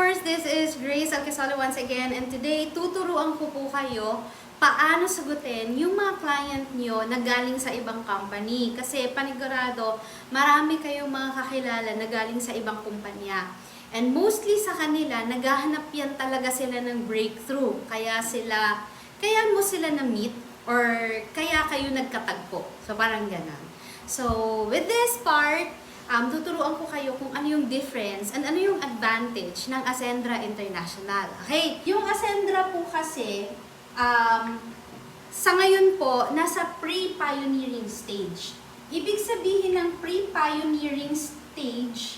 Entrepreneurs, this is Grace Alquezolo once again, and today tuturuan ko po kayo paano sagutin yung mga client nyo na galing sa ibang company. Kasi panigurado, marami kayong mga kakilala na galing sa ibang kumpanya. And mostly sa kanila, naghahanap yan talaga sila ng breakthrough. Kaya mo sila na-meet or kaya kayo nagkatagpo. So parang ganun. So with this part, tuturuan ko kayo kung ano yung difference and ano yung advantage ng Ascendra International. Okay, yung Ascendra po kasi, sa ngayon po, nasa pre-pioneering stage. Ibig sabihin ng pre-pioneering stage,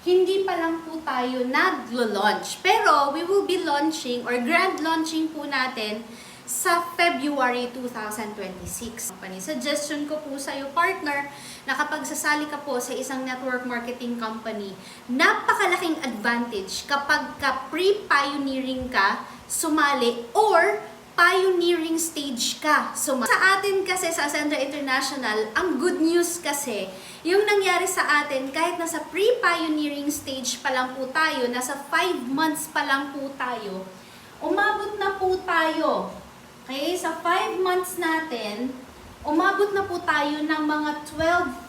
hindi pa lang po tayo nag-launch. Pero we will be launching or grand launching po natin sa February 2026. Suggestion ko po sa iyo, partner, na kapag sasali ka po sa isang network marketing company, napakalaking advantage kapag ka pre-pioneering ka, sumali, or pioneering stage ka sumali. Sa atin kasi sa Ascendra International, ang good news kasi, yung nangyari sa atin, kahit nasa pre-pioneering stage pa lang po tayo, nasa 5 months pa lang po tayo, umabot na po tayo. Okay, sa 5 months natin, umabot na po tayo ng mga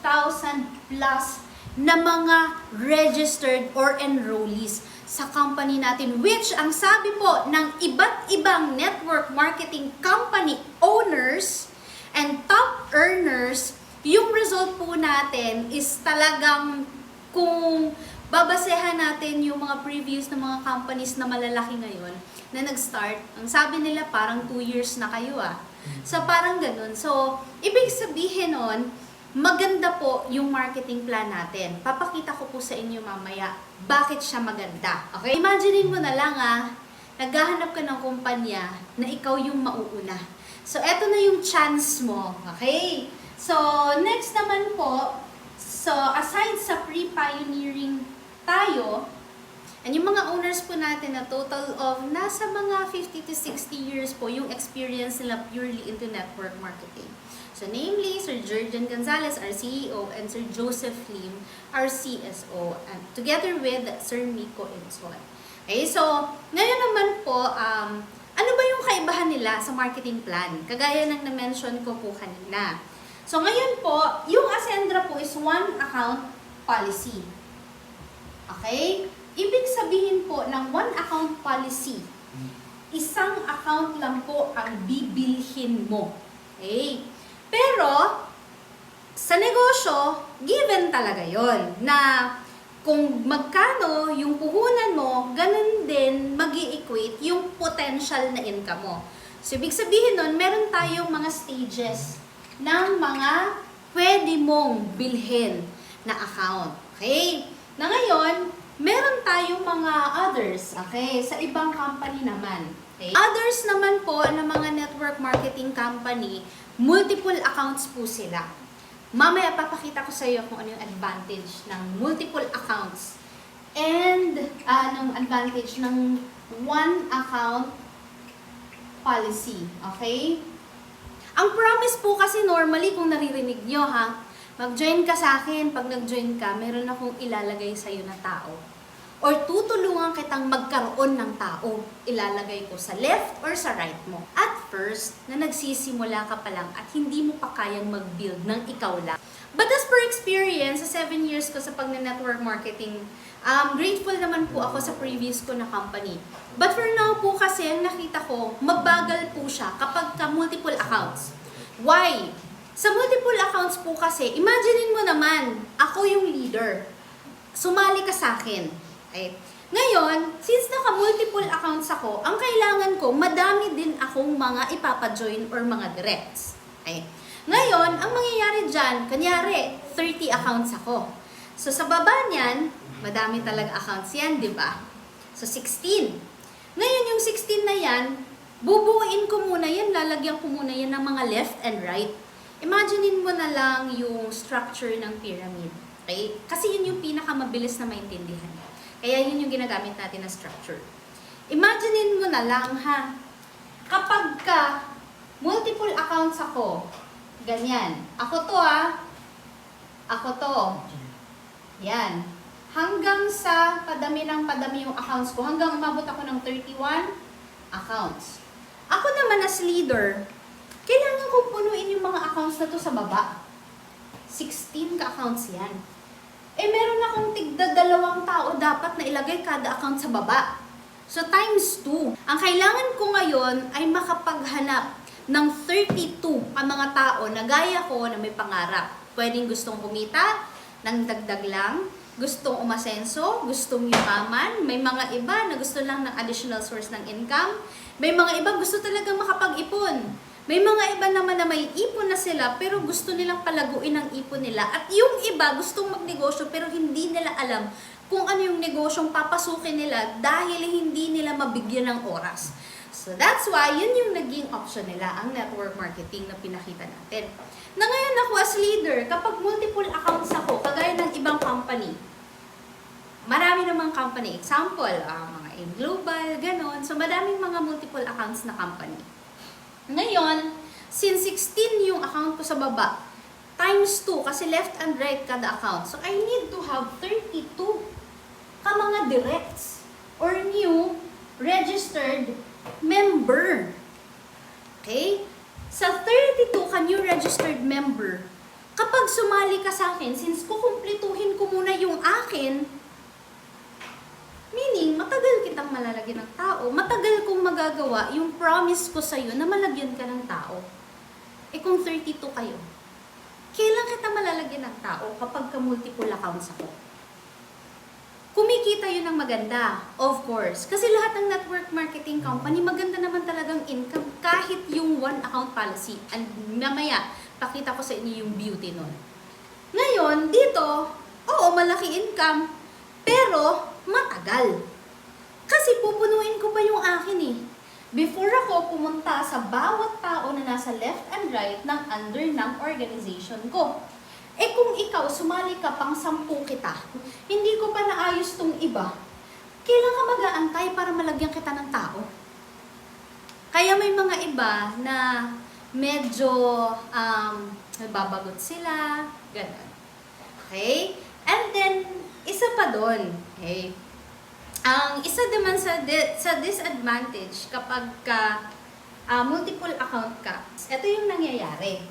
12,000 plus na mga registered or enrollees sa company natin, which ang sabi po ng iba't ibang network marketing company owners and top earners, yung result po natin is talagang, kung babasehan natin yung mga previous na mga companies na malalaki ngayon na nag-start, ang sabi nila parang 2 years na kayo So parang ganun. So, ibig sabihin nun, maganda po yung marketing plan natin. Papakita ko po sa inyo mamaya bakit siya maganda. Okay? Imaginein mo na lang naghahanap ka ng kumpanya na ikaw yung mauuna. So, eto na yung chance mo. Okay? So, next naman po, so aside sa pre-pioneering tayo, and yung mga owners po natin na total of nasa mga 50 to 60 years po yung experience nila purely into network marketing. So namely, Sir Jurgen Gonzalez, our CEO, and Sir Joseph Lim, our CSO, and together with Sir Miko Inson. Okay, so ngayon naman po, ano ba yung kaibahan nila sa marketing plan? Kagaya ng na-mention ko po kanina. So ngayon po, yung Ascendra po is one account policy. Okay? Ibig sabihin po ng one account policy, isang account lang po ang bibilhin mo. Okay? Pero, sa negosyo, given talaga yon na kung magkano yung puhunan mo, ganun din mag-i-equate yung potential na income mo. So, ibig sabihin nun, meron tayong mga stages ng mga pwede mong bilhin na account. Okay? Na ngayon, meron tayong mga others, okay, sa ibang company naman. Okay? Others naman po na mga network marketing company, multiple accounts po sila. Mamaya papakita ko sa iyo kung ano yung advantage ng multiple accounts and ng advantage ng one account policy. Okay? Ang promise po kasi normally kung naririnig nyo mag-join ka sa akin. Pag nag-join ka, meron akong ilalagay sa iyo na tao. Or tutulungan kitang magkaroon ng tao. Ilalagay ko sa left or sa right mo. At first, na nagsisimula ka pa lang at hindi mo pa kayang mag-build ng ikaw lang. But as per experience, sa 7 years ko sa pag-network marketing, grateful naman po ako sa previous ko na company. But for now po kasi, ang nakita ko, mabagal po siya kapag ka multiple accounts. Why? Sa multiple accounts po kasi, imaginein mo naman, ako yung leader. Sumali ka sa akin. Okay. Ngayon, since naka-multiple accounts ako, ang kailangan ko, madami din akong mga ipapa-join or mga directs. Okay. Ngayon, ang mangyayari dyan, kanyari, 30 accounts ako. So, sa baba niyan, madami talaga accounts yan, di ba? So, 16. Ngayon, yung 16 na yan, bubuuin ko muna yan, lalagyan ko muna yan ng mga left and right. Imaginein mo na lang yung structure ng pyramid. Okay? Kasi yun yung pinakamabilis na maintindihan. Kaya yun yung ginagamit natin na structure. Imaginein mo na lang kapag ka multiple accounts ako, ganyan. Ako to Ako to. Yan. hanggang sa padami yung accounts ko, hanggang umabot ako ng 31 accounts. Ako naman as leader, kailangan kong punuin yung mga accounts na to sa baba. 16 ka-accounts yan. Meron akong tigda 2 tao dapat na ilagay kada account sa baba. So, times 2. Ang kailangan ko ngayon ay makapaghanap ng 32 ang mga tao na gaya ko na may pangarap. Pwedeng gustong kumita ng dagdag lang, gustong umasenso, gustong yumaman, may mga iba na gusto lang ng additional source ng income, may mga iba gusto talagang makapag-ipon. May mga iba naman na may ipon na sila pero gusto nilang palaguin ang ipon nila. At yung iba gustong magnegosyo pero hindi nila alam kung ano yung negosyong papasukin nila dahil hindi nila mabigyan ng oras. So that's why yun yung naging option nila, ang network marketing na pinakita natin. Na ngayon ako as leader, kapag multiple accounts ako, kagaya ng ibang company, marami namang company. Example, mga global, ganon. So madaming mga multiple accounts na company. Ngayon, since 16 yung account ko sa baba, times 2, kasi left and right kada account. So, I need to have 32 ka mga directs or new registered member. Okay? Sa 32 ka new registered member, kapag sumali ka sa akin, since kukumplituhin ko muna yung akin, meaning, matagal kitang malalagyan ng tao. Matagal kong magagawa yung promise ko sa'yo na malagyan ka ng tao. Kung 32 kayo, kailan kita malalagyan ng tao kapag ka-multiple accounts ako? Kumikita yun ng maganda, of course. Kasi lahat ng network marketing company, maganda naman talagang income kahit yung one account policy. And mamaya, pakita ko sa inyo yung beauty nun. Ngayon, dito, oo, malaki income, pero matagal. Kasi pupunuin ko pa yung akin eh. Before ako pumunta sa bawat tao na nasa left and right ng under ng organization ko. Kung ikaw, sumali ka pang 10 kita, hindi ko pa naayos tong iba, kailan ka mag-aantay para malagyan kita ng tao? Kaya may mga iba na medyo babagot sila, gano'n. Okay? And then, isa pa doon, okay? Ang isa naman sa disadvantage kapag multiple account ka, ito yung nangyayari.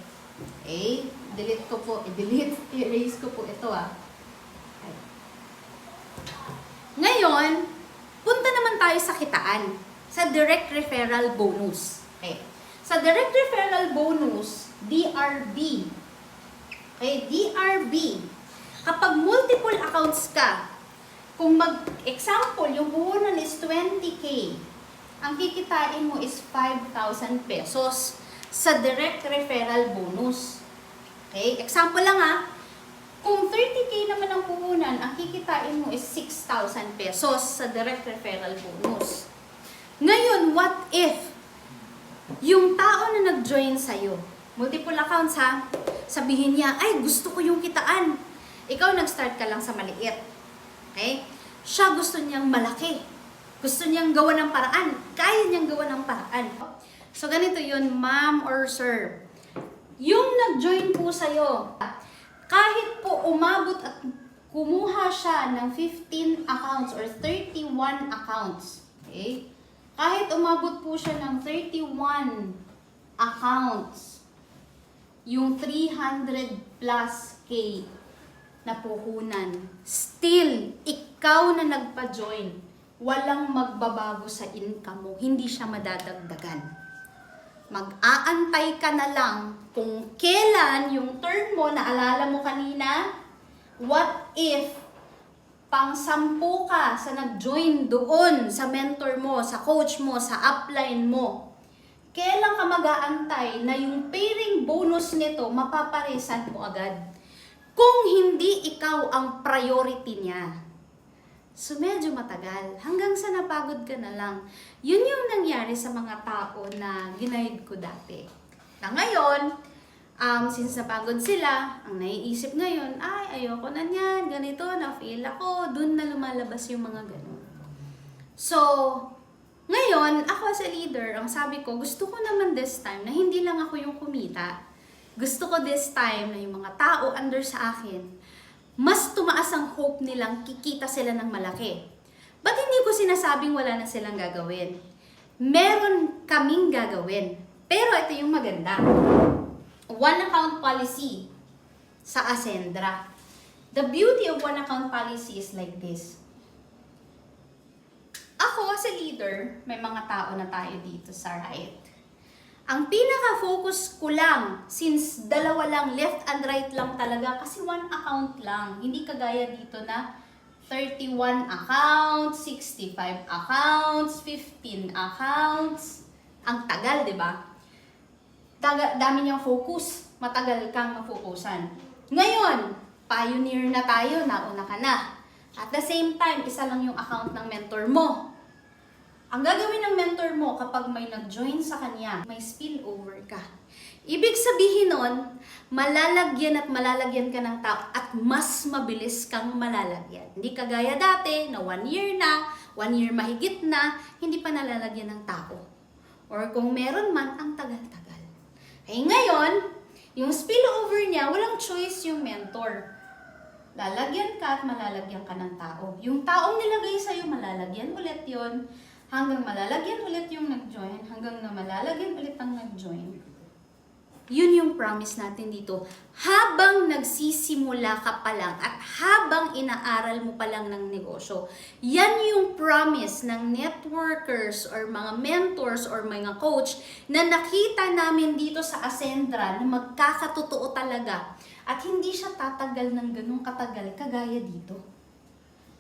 Okay? Erase ko po ito Okay. Ngayon, punta naman tayo sa kitaan, sa direct referral bonus. Okay? Sa direct referral bonus, DRB. Okay? DRB. Kapag multiple accounts ka, kung example, yung puhunan is 20K, ang kikitain mo is 5,000 pesos sa direct referral bonus. Okay? Example lang kung 30K naman ang puhunan, ang kikitain mo is 6,000 pesos sa direct referral bonus. Ngayon, what if yung tao na nag-join sa'yo, multiple accounts sabihin niya, ay gusto ko yung kitaan. Ikaw nag-start ka lang sa maliit. Okay? Siya gusto niyang malaki. Gusto niyang gawa ng paraan. Kaya niyang gawa ng paraan. So, ganito yun, ma'am or sir. Yung nag-join po sa'yo, kahit po umabot at kumuha siya ng 15 accounts or 31 accounts. Okay? Kahit umabot po siya ng 31 accounts, yung 300 plus K na puhunan, still, ikaw na nagpa-join, walang magbabago sa income mo, hindi siya madadagdagan. Mag-aantay ka na lang kung kailan yung turn mo, naalala mo kanina, what if pang 10 ka sa nag-join doon sa mentor mo, sa coach mo, sa upline mo, kailan ka mag-aantay na yung pairing bonus nito mapaparisan mo agad? Kung hindi ikaw ang priority niya. So, medyo matagal. Hanggang sa napagod ka na lang. Yun yung nangyari sa mga tao na ginaid ko dati. Na ngayon, since napagod sila, ang naiisip ngayon, ay, ayoko na niyan, ganito, na-feel ako, dun na lumalabas yung mga ganun. So, ngayon, ako as a leader, ang sabi ko, gusto ko naman this time na hindi lang ako yung kumita. Gusto ko this time na yung mga tao under sa akin, mas tumaas ang hope nilang kikita sila ng malaki. Ba't hindi ko sinasabing wala na silang gagawin? Meron kaming gagawin. Pero ito yung maganda. One account policy sa Ascendra. The beauty of one account policy is like this. Ako as a leader, may mga tao na tayo dito sa right. Ang pinaka-focus ko lang, since dalawa lang, left and right lang talaga, kasi one account lang. Hindi kagaya dito na 31 accounts, 65 accounts, 15 accounts. Ang tagal, di ba? Dami niyang focus. Matagal kang mafokusan. Ngayon, pioneer na tayo, nauna ka na. At the same time, isa lang yung account ng mentor mo. Ang gagawin ng mentor mo kapag may nag-join sa kanya, may spillover ka. Ibig sabihin nun, malalagyan at malalagyan ka ng tao at mas mabilis kang malalagyan. Hindi kagaya dati na 1 year na, 1 year mahigit na, hindi pa nalalagyan ng tao. Or kung meron man, ang tagal-tagal. Eh ngayon, yung spillover niya, walang choice yung mentor. Lalagyan ka at malalagyan ka ng tao. Yung taong nilagay sa'yo, malalagyan ulit yon. Hanggang malalagyan ulit yung nag-join, hanggang na malalagyan ulit ang nag-join. Yun yung promise natin dito. Habang nagsisimula ka pa lang at habang inaaral mo pa lang ng negosyo, yan yung promise ng networkers or mga mentors or mga coach na nakita namin dito sa Ascendra na magkakatotoo talaga at hindi siya tatagal ng ganung katagal kagaya dito.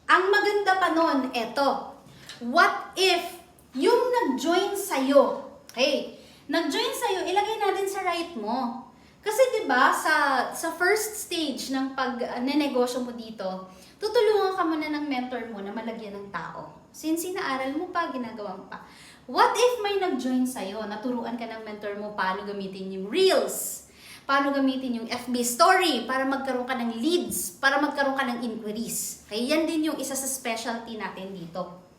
Ang maganda pa nun, eto. What if yung nag-join sa'yo, okay, nag-join sa'yo, ilagay natin sa right mo. Kasi 'di ba sa first stage ng pag-nenegosyo mo dito, tutulungan ka muna ng mentor mo na malagyan ng tao. Since inaaral mo pa, ginagawa mo pa. What if may nag-join sa'yo, naturuan ka ng mentor mo paano gamitin yung Reels, paano gamitin yung FB story para magkaroon ka ng leads, para magkaroon ka ng inquiries. Okay, yan din yung isa sa specialty natin dito.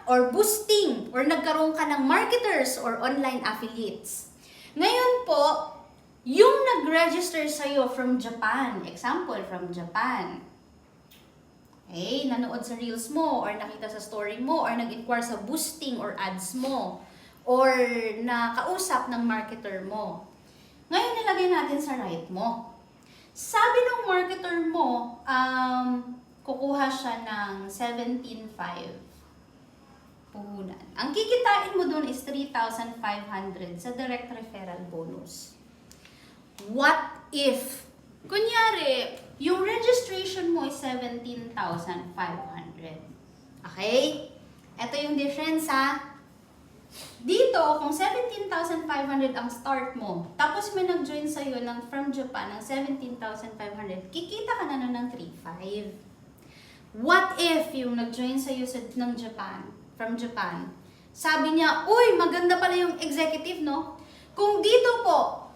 Or boosting, or nagkaroon ka ng marketers or online affiliates. Ngayon po, yung nag-register sa'yo from Japan, example, from Japan, okay, nanood sa reels mo, or nakita sa story mo, or nag-inquire sa boosting or ads mo, or nakausap ng marketer mo. Ngayon, nilagay natin sa right mo. Sabi ng marketer mo, kukuha siya ng 17,500 puhunan. Ang kikitain mo doon is 3,500 sa direct referral bonus. What if, kunyari, yung registration mo is 17,500. Okay? Ito yung difference ha. Dito, kung 17,500 ang start mo, tapos may nag-join sa'yo from Japan ng 17,500, kikita ka na nun ng 3,500. What if yung nag-join sa'yo ng from Japan, sabi niya, uy, maganda pala yung executive, no? Kung dito po,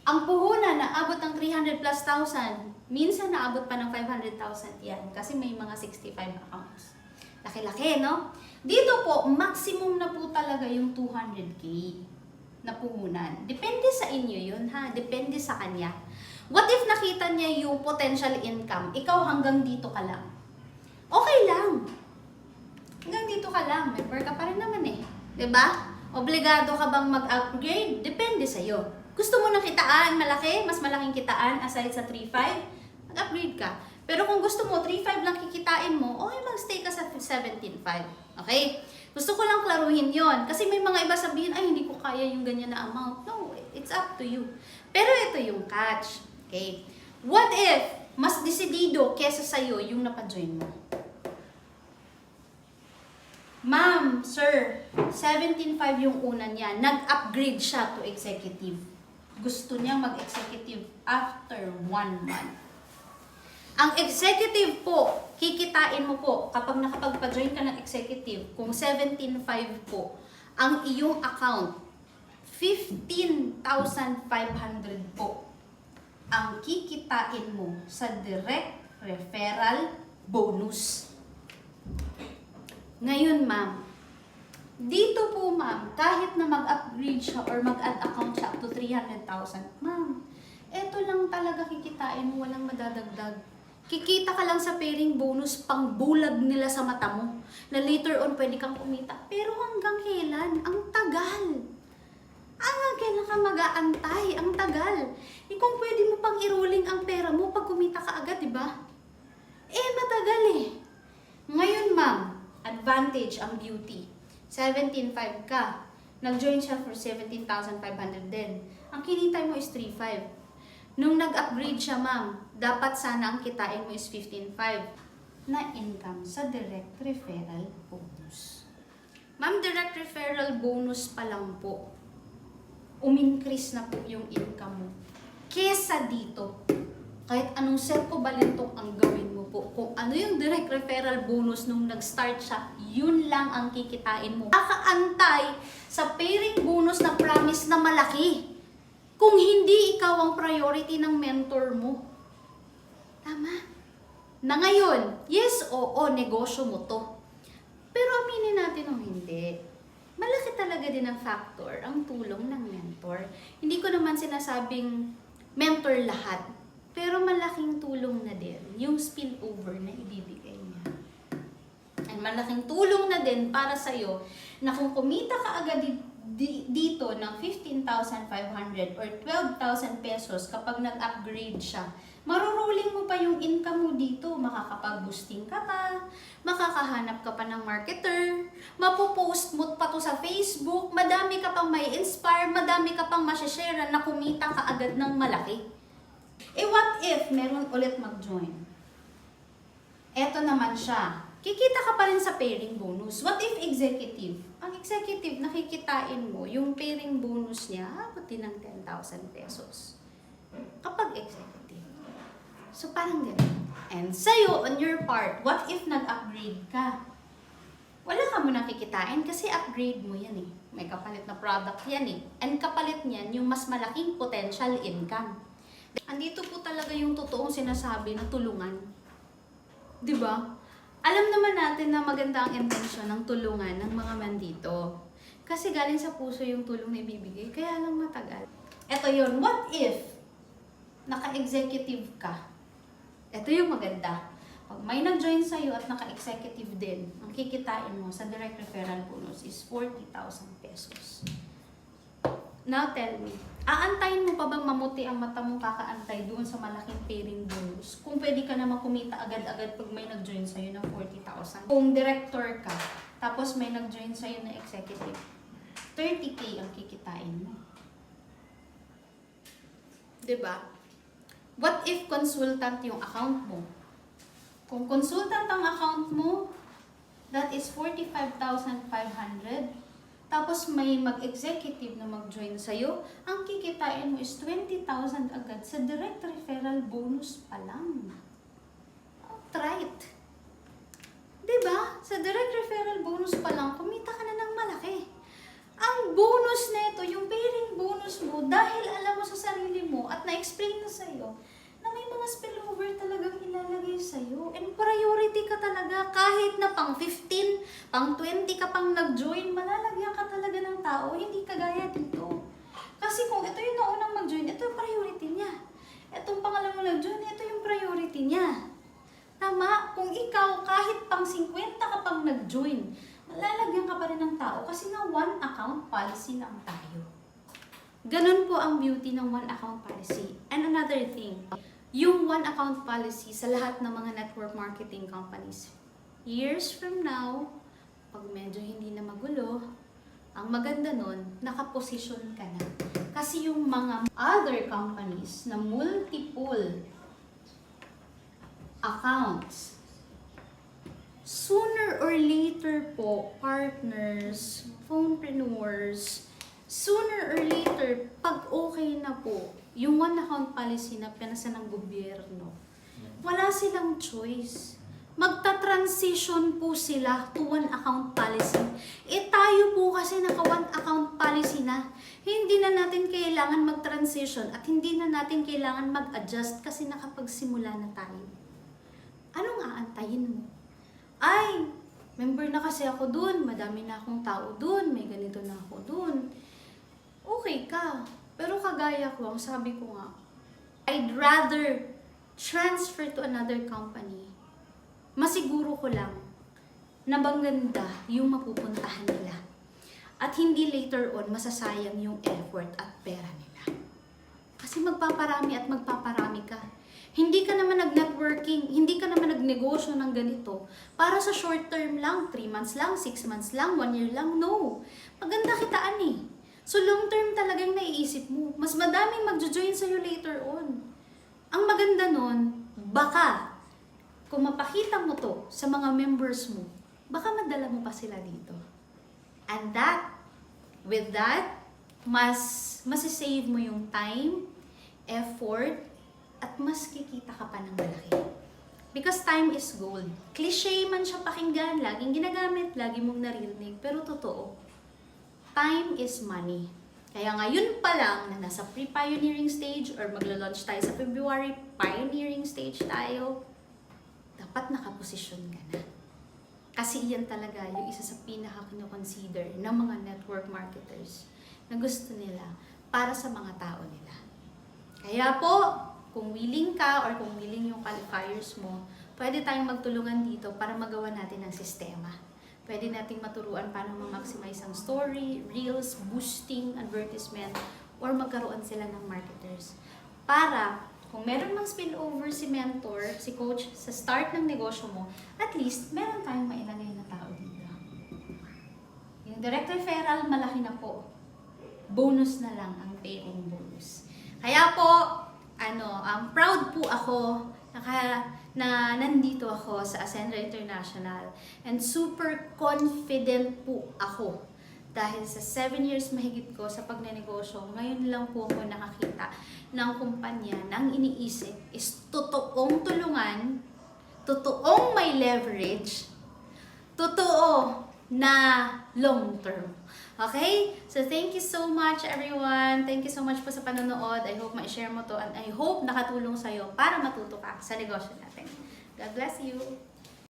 ang puhunan na abot ng 300 plus thousand, minsan naabot pa ng 500,000 yan, kasi may mga 65 accounts. Laki-laki, no? Dito po, maximum na po talaga yung 200K na puhunan. Depende sa inyo yun, ha? Depende sa kanya. What if nakita niya yung potential income, ikaw hanggang dito ka lang? Okay lang. Hanggang dito ka lang, member ka pa rin naman eh. 'Di ba? Obligado ka bang mag-upgrade? Depende sa'yo. Gusto mo ng kitaan malaki, mas malaking kitaan aside sa 3,500, mag-upgrade ka. Pero kung gusto mo 3,500 lang kikitain mo, okay, mag-stay ka sa 17,500. Okay? Gusto ko lang klaruhin yon kasi may mga iba sabihin, ay hindi ko kaya yung ganyan na amount. No, it's up to you. Pero ito yung catch. Okay? What if mas desidido kesa sa'yo yung napa-join mo? Ma'am, sir, 17,500 yung una niya. Nag-upgrade siya to executive. Gusto niya mag-executive after 1 month. Ang executive po, kikitain mo po kapag nakapagpa-join ka ng executive, kung 17,500 po, ang iyong account, 15,500 po ang kikitain mo sa direct referral bonus. Ngayon, ma'am, dito po, ma'am, kahit na mag-upgrade siya or mag-add account siya up to 300,000, ma'am, eto lang talaga kikitain mo, walang madadagdag. Kikita ka lang sa pairing bonus, pang bulag nila sa mata mo. Na later on, pwede kang kumita. Pero hanggang kailan? Ang tagal. Hanggang kailan ka mag-aantay? Ang tagal. Kung pwede mo pang i-rolling ang pera mo pag kumita ka agad, di ba? Matagal eh. Ngayon, ma'am, advantage ang beauty. 17.5 ka. Nag-join siya for 17,500 din. Ang kinitay mo is 3.5. Nung nag-upgrade siya, ma'am, dapat sana ang kitain mo is 15.5 na income sa direct referral bonus. Ma'am, direct referral bonus pa lang po. Umincrease na po yung income mo. Kesa dito, kahit anong serko balintong ang gawin mo po, kung ano yung direct referral bonus nung nag-start siya, yun lang ang kikitain mo. Kakaantay sa pairing bonus na promise na malaki. Kung hindi ikaw ang priority ng mentor mo. Tama? Na ngayon, yes, oo, negosyo mo to. Pero aminin natin o hindi, malaki talaga din ang factor, ang tulong ng mentor. Hindi ko naman sinasabing mentor lahat, pero malaking tulong na din yung spillover na ibibigay niya. And malaking tulong na din para sa'yo na kung kumita ka agad dito ng 15,500 or 12,000 pesos kapag nag-upgrade siya, maruruling mo pa yung income mo dito. Makakapag-boosting ka pa, makakahanap ka pa ng marketer, mapopost mo pa to sa Facebook, madami ka pang may inspire, madami ka pang masashare na kumita ka agad ng malaki. What if meron ulit mag-join? Eto naman siya. Kikita ka pa rin sa pairing bonus. What if executive? Ang executive, nakikitain mo, yung pairing bonus niya, abutin ng 10,000 pesos. Kapag executive. So, parang ganun. And sa'yo, on your part, what if nag-upgrade ka? Wala ka mo nakikitain kasi upgrade mo yan eh. May kapalit na product yan eh. And kapalit niyan, yung mas malaking potential income. Andito po talaga yung totoong sinasabi na tulungan. 'Di ba? Alam naman natin na maganda ang intensyon ng tulungan ng mga mandito. Kasi galing sa puso yung tulong na ibibigay, kaya lang matagal. Ito yun, what if naka-executive ka? Ito yung maganda. Pag may nag-join sa'yo at naka-executive din, ang kikitain mo sa direct referral bonus is 40,000 pesos. Now tell me, aantayin mo pa bang mamuti ang mata mong kakaantay doon sa malaking pairing bonus? Kung pwede ka naman kumita agad-agad pag may nag-join sa'yo ng 40,000. Kung director ka, tapos may nag-join sa'yo na executive, 30K ang kikitain mo. Diba? What if consultant yung account mo? Kung consultant ang account mo, that is 45,500. Tapos may mag-executive na mag-join sa'yo, ang kikitain mo is 20,000 agad sa direct referral bonus pa lang. Outright. Diba? Sa direct referral bonus pa lang, kumita ka na ng malaki. Ang bonus na ito, yung pairing bonus mo, dahil alam mo sa sarili mo at na-explain na sa'yo, na may mga spillover talagang ilalagay sa'yo. And priority ka talaga. Kahit na pang 15, pang 20 ka pang nag-join, malalagyan ka talaga ng tao. Hindi kagaya dito. Kasi kung ito yung naunang mag-join, ito yung priority niya. Itong pangalawang nag-join, ito yung priority niya. Tama? Kung ikaw, kahit pang 50 ka pang nag-join, malalagyan ka pa rin ng tao kasi nga one account policy lang tayo. Ganun po ang beauty ng one account policy. And another thing, yung one account policy sa lahat ng mga network marketing companies. Years from now, pag medyo hindi na magulo, ang maganda nun, nakaposisyon ka na. Kasi yung mga other companies na multiple accounts, sooner or later po, partners, phonepreneurs, sooner or later, pag okay na po, yung one account policy na pinasa ng gobyerno, wala silang choice. Magta-transition po sila to one account policy. Tayo po kasi naka one account policy na. Hindi na natin kailangan mag-transition at hindi na natin kailangan mag-adjust kasi nakapagsimula na tayo. Anong aantayin mo? Ay, member na kasi ako dun, madami na akong tao dun, may ganito na ako dun. Okay ka. Pero kagaya ko, ang sabi ko nga, I'd rather transfer to another company, masiguro ko lang na ganda yung mapupuntahan nila. At hindi later on masasayang yung effort at pera nila. Kasi magpaparami at magpaparami ka. Hindi ka naman nag-networking, hindi ka naman nagnegosyo ng ganito para sa short term lang, 3 months lang, 6 months lang, 1 year lang. No. Maganda kitaan eh. So long term talagang naiisip mo. Mas madaming magjo-join sa'yo later on. Ang maganda nun, baka kung mapakita mo to sa mga members mo, baka madala mo pa sila dito. And with that, masisave mo yung time, effort, at mas kikita ka pa ng malaki. Because time is gold. Cliche man siya pakinggan, laging ginagamit, lagi mong naririnig, pero totoo. Time is money. Kaya ngayon pa lang na nasa pre-pioneering stage or maglo-launch tayo sa February, pioneering stage tayo, dapat nakaposisyon ka na. Kasi iyan talaga yung isa sa pinaka-consider ng mga network marketers na gusto nila para sa mga tao nila. Kaya po, kung willing ka or kung willing yung qualifiers mo, pwede tayong magtulungan dito para magawa natin ang sistema. Pwede nating maturuan paano ma-maximize ang story, reels, boosting, advertisement, or magkaroon sila ng marketers. Para kung meron mang spillover si mentor, si coach, sa start ng negosyo mo, at least, meron tayong mailagay na tao dito. Yung direct referral, malaki na po. Bonus na lang ang paying bonus. Kaya po, proud po ako na nandito ako sa Ascendra International. And super confident po ako. Dahil sa 7 years mahigit ko sa pagnenegosyo, ngayon lang po ako nakakita ng kumpanya na ang iniisip is totoong tulungan, totoong may leverage, totoo na long term. Okay? So thank you so much everyone. Thank you so much po sa panonood. I hope ma-share mo to and I hope nakatulong sa'yo para matuto ka sa negosyo natin. God bless you.